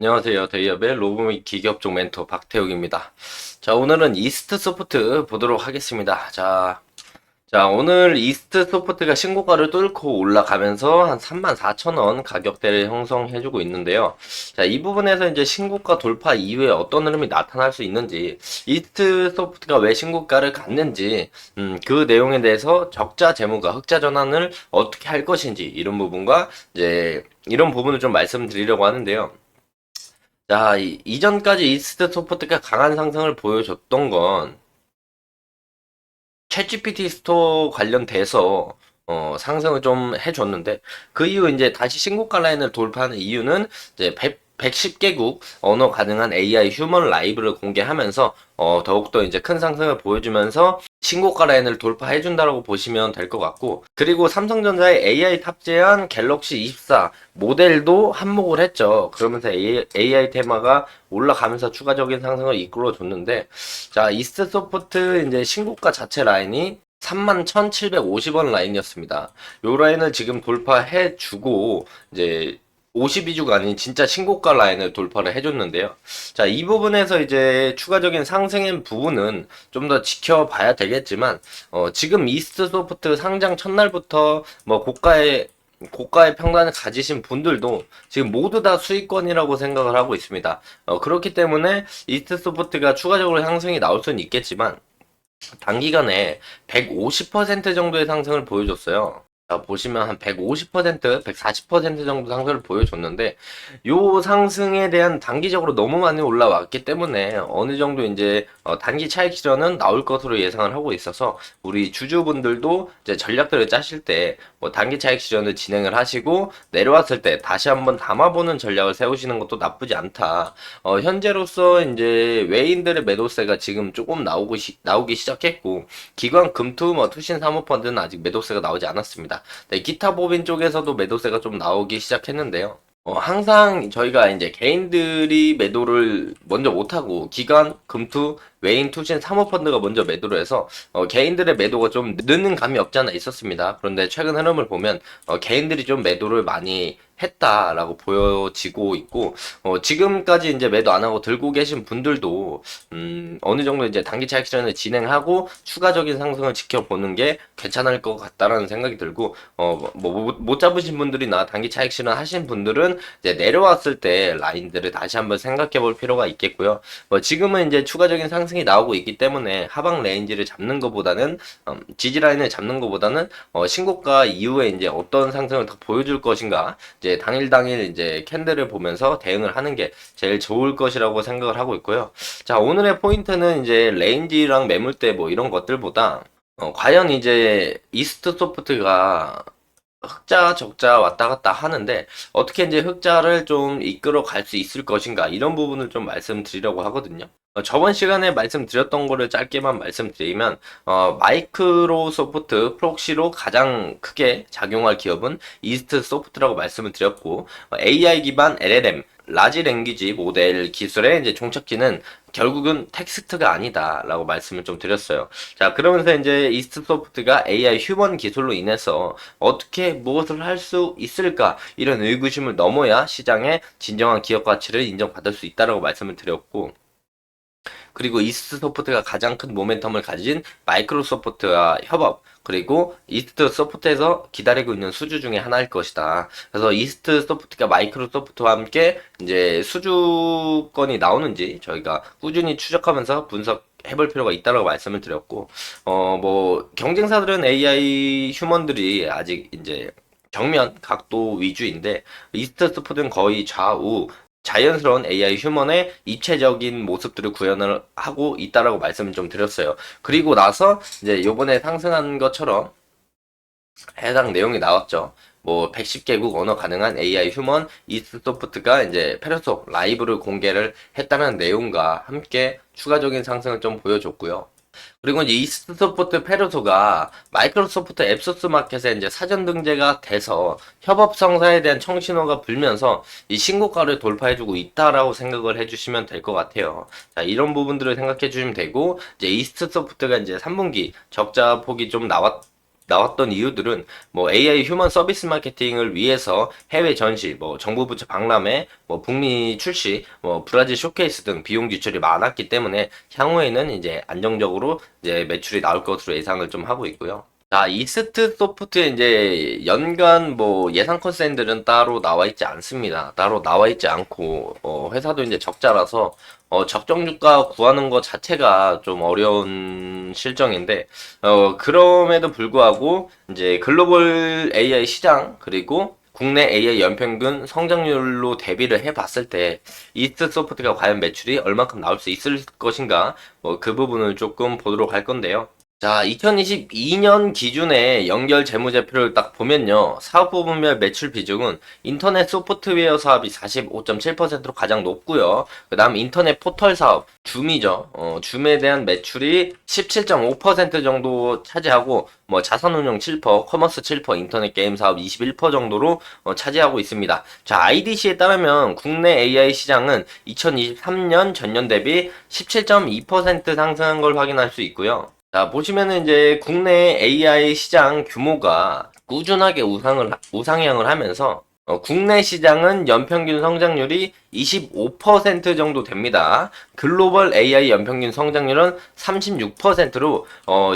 안녕하세요. 대기업의 로봇 기계업종 멘토 박태욱입니다. 자, 오늘은 이스트 소프트 보도록 하겠습니다. 오늘 이스트 소프트가 신고가를 뚫고 올라가면서 한 34,000원 가격대를 형성해주고 있는데요. 자, 이 부분에서 이제 신고가 돌파 이후에 어떤 흐름이 나타날 수 있는지, 이스트 소프트가 왜 신고가를 갔는지, 그 내용에 대해서 적자 재무가 흑자 전환을 어떻게 할 것인지, 이런 부분과 이제 이런 부분을 좀 말씀드리려고 하는데요. 자, 이전까지 이스트 소프트가 강한 상승을 보여줬던 건 챗GPT 스토어 관련돼서 상승을 좀 해줬는데 그 이후 이제 다시 신고가 라인을 돌파하는 이유는 이제 110개국 언어 가능한 AI 휴먼 라이브를 공개하면서 더욱더 이제 큰 상승을 보여주면서 신고가 라인을 돌파해준다라고 보시면 될 것 같고, 그리고 삼성전자의 AI 탑재한 갤럭시 24 모델도 한몫을 했죠. 그러면서 AI 테마가 올라가면서 추가적인 상승을 이끌어줬는데, 자, 이스트 소프트 이제 신고가 자체 라인이 31,750원 라인이었습니다. 요 라인을 지금 돌파해주고 이제 52주가 아닌 진짜 신고가 라인을 돌파를 해줬는데요. 자, 이 부분에서 이제 추가적인 상승인 부분은 좀 더 지켜봐야 되겠지만, 지금 이스트 소프트 상장 첫날부터 뭐 고가의 평단을 가지신 분들도 지금 모두 다 수익권이라고 생각을 하고 있습니다. 그렇기 때문에 이스트 소프트가 추가적으로 상승이 나올 수는 있겠지만, 단기간에 150% 정도의 상승을 보여줬어요. 자, 보시면 한 150%, 140% 정도 상승을 보여줬는데, 요 상승에 대한 단기적으로 너무 많이 올라왔기 때문에 어느 정도 이제 단기 차익 실현은 나올 것으로 예상을 하고 있어서 우리 주주분들도 이제 전략들을 짜실 때 뭐 단기 차익 실현을 진행을 하시고 내려왔을 때 다시 한번 담아보는 전략을 세우시는 것도 나쁘지 않다. 현재로서 이제 외인들의 매도세가 지금 조금 나오기 시작했고, 기관 금투 뭐 투신 사모펀드는 아직 매도세가 나오지 않았습니다. 네, 기타 법인 쪽에서도 매도세가 좀 나오기 시작했는데요. 항상 저희가 이제 개인들이 매도를 먼저 못하고 기관, 금투, 외인, 투신, 사모펀드가 먼저 매도를 해서 개인들의 매도가 좀 늦는 감이 없지 않아 있었습니다. 그런데 최근 흐름을 보면 개인들이 좀 매도를 많이 했다라고 보여지고 있고, 지금까지 이제 매도 안 하고 들고 계신 분들도 어느 정도 이제 단기 차익 실현을 진행하고 추가적인 상승을 지켜보는 게 괜찮을 것 같다라는 생각이 들고, 뭐 못 잡으신 분들이나 단기 차익 실현 하신 분들은 이제 내려왔을 때 라인들을 다시 한번 생각해 볼 필요가 있겠고요. 지금은 이제 추가적인 상승이 나오고 있기 때문에 하방 레인지를 잡는 것보다는 지지 라인을 잡는 것보다는 신고가 이후에 이제 어떤 상승을 더 보여줄 것인가, 이제 당일 이제 캔들을 보면서 대응을 하는 게 제일 좋을 것이라고 생각을 하고 있고요. 자, 오늘의 포인트는 이제 레인지랑 매물대 뭐 이런 것들보다 과연 이제 이스트 소프트가 흑자, 적자 왔다 갔다 하는데 어떻게 이제 흑자를 좀 이끌어 갈 수 있을 것인가, 이런 부분을 좀 말씀드리려고 하거든요. 저번 시간에 말씀드렸던 거를 짧게만 말씀드리면 마이크로소프트 프록시로 가장 크게 작용할 기업은 이스트 소프트라고 말씀을 드렸고, AI 기반 LLM 라지 랭귀지 모델 기술의 이제 종착지는 결국은 텍스트가 아니다라고 말씀을 좀 드렸어요. 자, 그러면서 이제 이스트 소프트가 AI 휴먼 기술로 인해서 어떻게 무엇을 할 수 있을까, 이런 의구심을 넘어야 시장의 진정한 기업 가치를 인정받을 수 있다라고 말씀을 드렸고, 그리고 이스트 소프트가 가장 큰 모멘텀을 가진 마이크로소프트와 협업, 그리고 이스트 소프트에서 기다리고 있는 수주 중에 하나일 것이다. 그래서 이스트 소프트가 마이크로소프트와 함께 이제 수주권이 나오는지 저희가 꾸준히 추적하면서 분석해볼 필요가 있다고 말씀을 드렸고, 뭐 경쟁사들은 AI 휴먼들이 아직 이제 정면 각도 위주인데, 이스트 소프트는 거의 좌우 자연스러운 AI 휴먼의 입체적인 모습들을 구현을 하고 있다라고 말씀을 좀 드렸어요. 그리고 나서 이제 요번에 상승한 것처럼 해당 내용이 나왔죠. 뭐 110개국 언어 가능한 AI 휴먼 이스트 소프트가 이제 페르소 라이브를 공개를 했다는 내용과 함께 추가적인 상승을 좀 보여줬고요. 그리고 이제 이스트 소프트 페르소가 마이크로소프트 앱소스 마켓에 이제 사전 등재가 돼서 협업 성사에 대한 청신호가 불면서 이 신고가를 돌파해주고 있다라고 생각을 해주시면 될 것 같아요. 자, 이런 부분들을 생각해 주시면 되고, 이제 이스트 소프트가 이제 3분기 적자 폭이 좀 나왔 나왔던 이유들은 뭐 AI 휴먼 서비스 마케팅을 위해서 해외 전시, 뭐 정부 부처 박람회, 뭐 북미 출시, 뭐 브라질 쇼케이스 등 비용 지출이 많았기 때문에 향후에는 이제 안정적으로 이제 매출이 나올 것으로 예상을 좀 하고 있고요. 자, 이스트 소프트의 이제 연간 뭐 예상 컨센들은 따로 나와 있지 않습니다. 따로 나와 있지 않고, 회사도 이제 적자라서, 적정 주가 구하는 것 자체가 좀 어려운 실정인데, 그럼에도 불구하고, 이제 글로벌 AI 시장, 그리고 국내 AI 연평균 성장률로 대비를 해봤을 때, 이스트 소프트가 과연 매출이 얼만큼 나올 수 있을 것인가, 그 부분을 조금 보도록 할 건데요. 자, 2022년 기준의 연결 재무제표를 딱 보면요. 사업 부분별 매출 비중은 인터넷 소프트웨어 사업이 45.7%로 가장 높고요. 그 다음 인터넷 포털 사업, 줌이죠. 줌에 대한 매출이 17.5% 정도 차지하고, 뭐 자산운용 7%, 커머스 7%, 인터넷 게임 사업 21% 정도로 차지하고 있습니다. 자, IDC에 따르면 국내 AI 시장은 2023년 전년 대비 17.2% 상승한 걸 확인할 수 있고요. 자, 보시면은 이제 국내 AI 시장 규모가 꾸준하게 우상향을 하면서 국내 시장은 연평균 성장률이 25% 정도 됩니다. 글로벌 AI 연평균 성장률은 36%로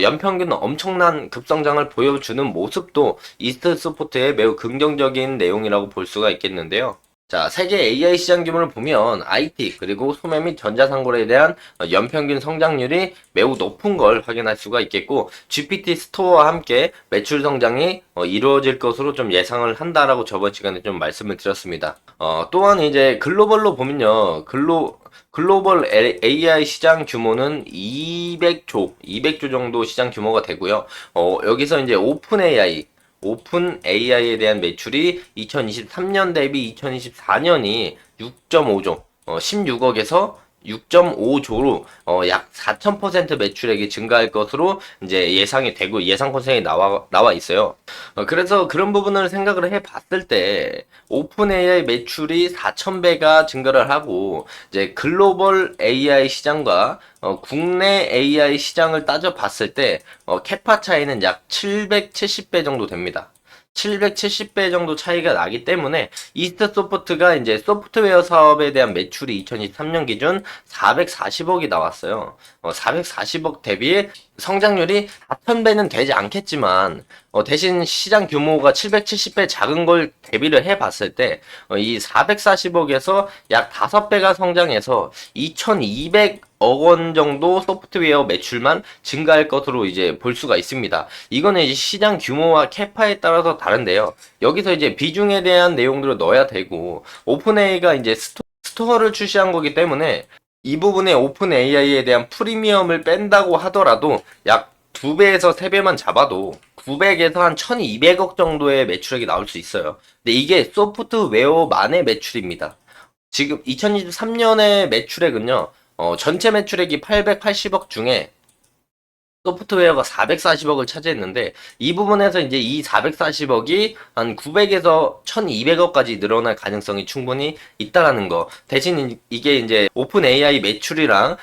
연평균 엄청난 급성장을 보여주는 모습도 이스트 소프트의 매우 긍정적인 내용이라고 볼 수가 있겠는데요. 자, 세계 AI 시장 규모를 보면 IT 그리고 소매 및 전자상거래에 대한 연평균 성장률이 매우 높은 걸 확인할 수가 있겠고 GPT 스토어와 함께 매출 성장이 이루어질 것으로 좀 예상을 한다라고 저번 시간에 좀 말씀을 드렸습니다. 또한 이제 글로벌로 보면요. 글로벌 AI 시장 규모는 200조 정도 시장 규모가 되고요. 여기서 이제 오픈 AI에 대한 매출이 2023년 대비 2024년이 6.5조, 16억에서 6.5조로 약 4,000% 매출액이 증가할 것으로 이제 예상이 되고 예상 컨센이 나와 있어요. 그래서 그런 부분을 생각을 해 봤을 때 오픈 AI 매출이 4,000배가 증가를 하고 이제 글로벌 AI 시장과 국내 AI 시장을 따져 봤을 때 캐파 차이는 약 770배 정도 됩니다. 770배 정도 차이가 나기 때문에 이스트 소프트가 이제 소프트웨어 사업에 대한 매출이 2023년 기준 440억이 나왔어요. 440억 대비 성장률이 4,000배는 되지 않겠지만 대신 시장 규모가 770배 작은 걸 대비를 해봤을 때 이 440억에서 약 5배가 성장해서 2,200억 원 정도 소프트웨어 매출만 증가할 것으로 이제 볼 수가 있습니다. 이거는 이제 시장 규모와 캐파에 따라서 다른데요. 여기서 이제 비중에 대한 내용들을 넣어야 되고 오픈AI가 이제 스토어를 출시한 거기 때문에 이 부분에 오픈 AI에 대한 프리미엄을 뺀다고 하더라도 약 2배에서 3배만 잡아도 900에서 한 1200억 정도의 매출액이 나올 수 있어요. 근데 이게 소프트웨어만의 매출입니다. 지금 2023년의 매출액은요, 전체 매출액이 880억 중에 소프트웨어가 440억을 차지했는데 이 부분에서 이제 이 440억이 한 900에서 1200억까지 늘어날 가능성이 충분히 있다라는 거. 대신 이게 이제 오픈 AI 매출이랑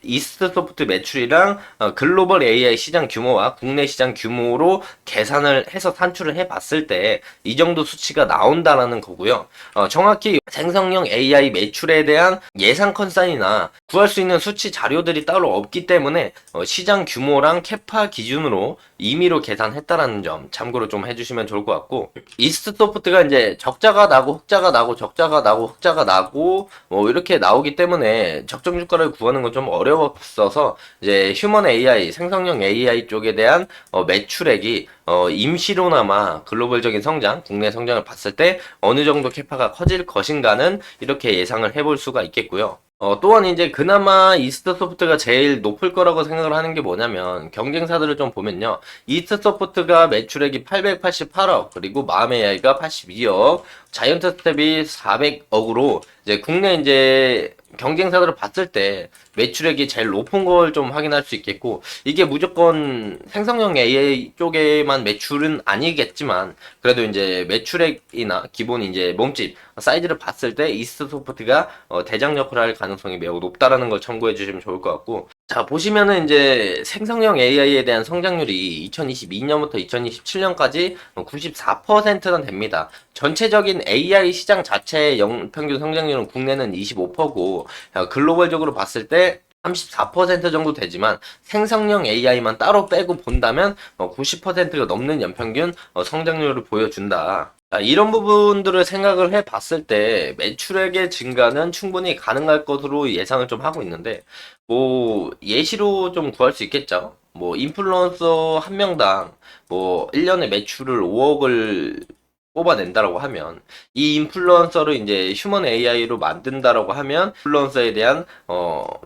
이스트 소프트 매출이랑 글로벌 AI 시장 규모와 국내 시장 규모로 계산을 해서 산출을 해봤을 때 이 정도 수치가 나온다라는 거고요. 정확히 생성형 AI 매출에 대한 예상 컨사인이나 구할 수 있는 수치 자료들이 따로 없기 때문에 시장 규모랑 캐파 기준으로 임의로 계산했다라는 점 참고로 좀 해주시면 좋을 것 같고 이스트 소프트가 이제 적자가 나고 흑자가 나고 적자가 나고 흑자가 나고 뭐 이렇게 나오기 때문에 적정 주가를 구하는 건 좀 어려웠어서 이제 휴먼 AI 생성형 AI 쪽에 대한 매출액이 임시로나마 글로벌적인 성장, 국내 성장을 봤을 때 어느 정도 캐파가 커질 것인가는 이렇게 예상을 해볼 수가 있겠고요. 또한 이제 그나마 이스트 소프트가 제일 높을 거라고 생각을 하는 게 뭐냐면 경쟁사들을 좀 보면요. 이스트 소프트가 매출액이 888억, 그리고 마음 AI가 82억, 자이언트 스텝이 400억으로 이제 국내 이제 경쟁사들을 봤을 때 매출액이 제일 높은 걸 좀 확인할 수 있겠고 이게 무조건 생성형 AI 쪽에만 매출은 아니겠지만 그래도 이제 매출액이나 기본 이제 몸집 사이즈를 봤을 때 이스트 소프트가 대장 역할을 할 가능성이 매우 높다라는 걸 참고해 주시면 좋을 것 같고 자, 보시면은 이제 생성형 AI에 대한 성장률이 2022년부터 2027년까지 94%는 됩니다. 전체적인 AI 시장 자체의 평균 성장률은 국내는 25%고, 글로벌적으로 봤을 때 34% 정도 되지만 생성형 AI만 따로 빼고 본다면 90%가 넘는 연평균 성장률을 보여준다. 이런 부분들을 생각을 해 봤을 때 매출액의 증가는 충분히 가능할 것으로 예상을 좀 하고 있는데, 뭐 예시로 좀 구할 수 있겠죠. 뭐 인플루언서 한 명당 뭐 1년에 매출을 5억을 뽑아낸다라고 하면, 이 인플루언서를 이제 휴먼 AI로 만든다라고 하면 인플루언서에 대한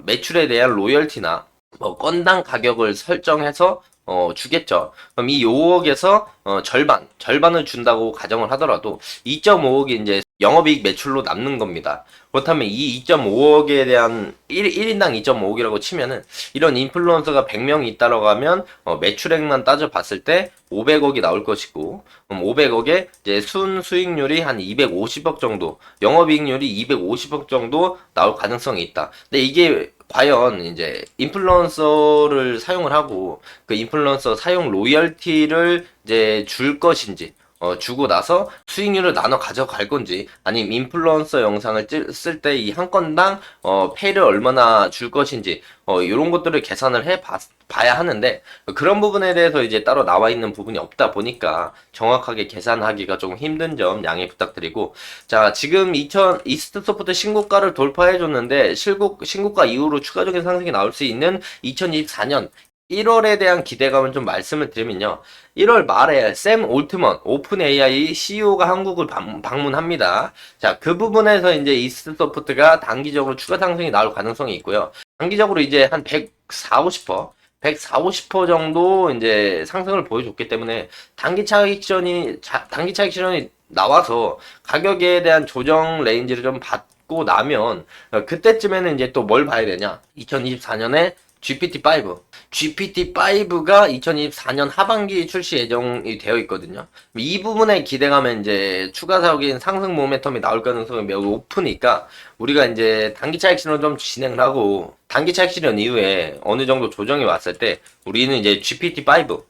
매출에 대한 로열티나 뭐 건당 가격을 설정해서 주겠죠. 그럼 이 5억에서 절반을 준다고 가정을 하더라도 2.5억이 이제 영업이익 매출로 남는 겁니다. 그렇다면 이 2.5억에 대한 1인당 2.5억이라고 치면은, 이런 인플루언서가 100명이 있다라고 하면 매출액만 따져 봤을 때 500억이 나올 것이고, 그럼 500억에 이제 순수익률이 한 250억 정도, 영업이익률이 250억 정도 나올 가능성이 있다. 근데 이게 과연 이제 인플루언서를 사용을 하고 그 인플루언서 사용 로열티를 이제 줄 것인지, 주고 나서 수익률을 나눠 가져갈 건지, 아니면 인플루언서 영상을 쓸 때 이 한 건당 페이를 얼마나 줄 것인지, 이런 것들을 계산을 봐야 하는데, 그런 부분에 대해서 이제 따로 나와 있는 부분이 없다 보니까 정확하게 계산하기가 좀 힘든 점 양해 부탁드리고, 자, 지금 이스트 소프트 신고가를 돌파해 줬는데 신고가 이후로 추가적인 상승이 나올 수 있는 2024년 1월에 대한 기대감을 좀 말씀을 드리면요. 1월 말에 샘 올트먼 오픈 AI CEO가 한국을 방문합니다. 자, 그 부분에서 이제 이스트 소프트가 단기적으로 추가 상승이 나올 가능성이 있고요. 단기적으로 이제 한 140, 50% 정도 이제 상승을 보여줬기 때문에 단기 차익 실현이 나와서 가격에 대한 조정 레인지를 좀 받고 나면, 그때쯤에는 이제 또 뭘 봐야 되냐? 2024년에 GPT-5. GPT-5가 2024년 하반기 출시 예정이 되어 있거든요. 이 부분에 기대가면 이제 추가적인 상승 모멘텀이 나올 가능성이 매우 높으니까, 우리가 이제 단기 차익 실현 좀 진행을 하고, 단기 차익 실현 이후에 어느 정도 조정이 왔을 때 우리는 이제 GPT-5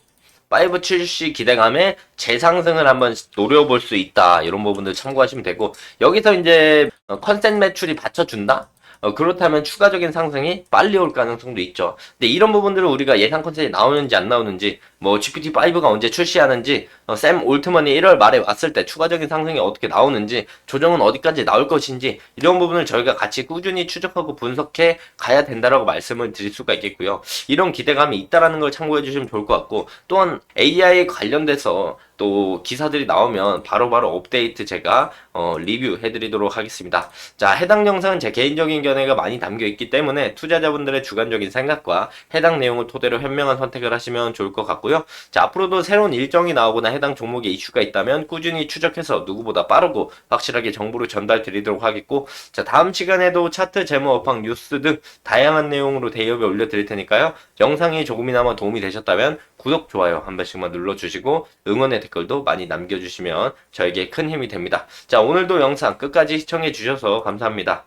출시 기대감에 재상승을 한번 노려볼 수 있다. 이런 부분들 참고하시면 되고, 여기서 이제 컨센 매출이 받쳐준다? 그렇다면 추가적인 상승이 빨리 올 가능성도 있죠. 근데 이런 부분들을 우리가 예상 컨셉이 나오는지 안 나오는지, 뭐 GPT-5가 언제 출시하는지, 샘 올트먼이 1월 말에 왔을 때 추가적인 상승이 어떻게 나오는지, 조정은 어디까지 나올 것인지, 이런 부분을 저희가 같이 꾸준히 추적하고 분석해 가야 된다라고 말씀을 드릴 수가 있겠고요. 이런 기대감이 있다라는 걸 참고해 주시면 좋을 것 같고, 또한 AI 관련돼서 또 기사들이 나오면 바로바로 업데이트 제가 리뷰해 드리도록 하겠습니다. 자, 해당 영상은 제 개인적인 견해가 많이 담겨 있기 때문에 투자자분들의 주관적인 생각과 해당 내용을 토대로 현명한 선택을 하시면 좋을 것 같고요. 자, 앞으로도 새로운 일정이 나오거나 해당 종목에 이슈가 있다면 꾸준히 추적해서 누구보다 빠르고 확실하게 정보를 전달 드리도록 하겠고, 자, 다음 시간에도 차트, 재무, 업황, 뉴스 등 다양한 내용으로 대여에 올려 드릴 테니까요. 영상이 조금이나마 도움이 되셨다면 구독, 좋아요 한 번씩만 눌러주시고 응원의 댓글도 많이 남겨주시면 저에게 큰 힘이 됩니다. 자, 오늘도 영상 끝까지 시청해 주셔서 감사합니다.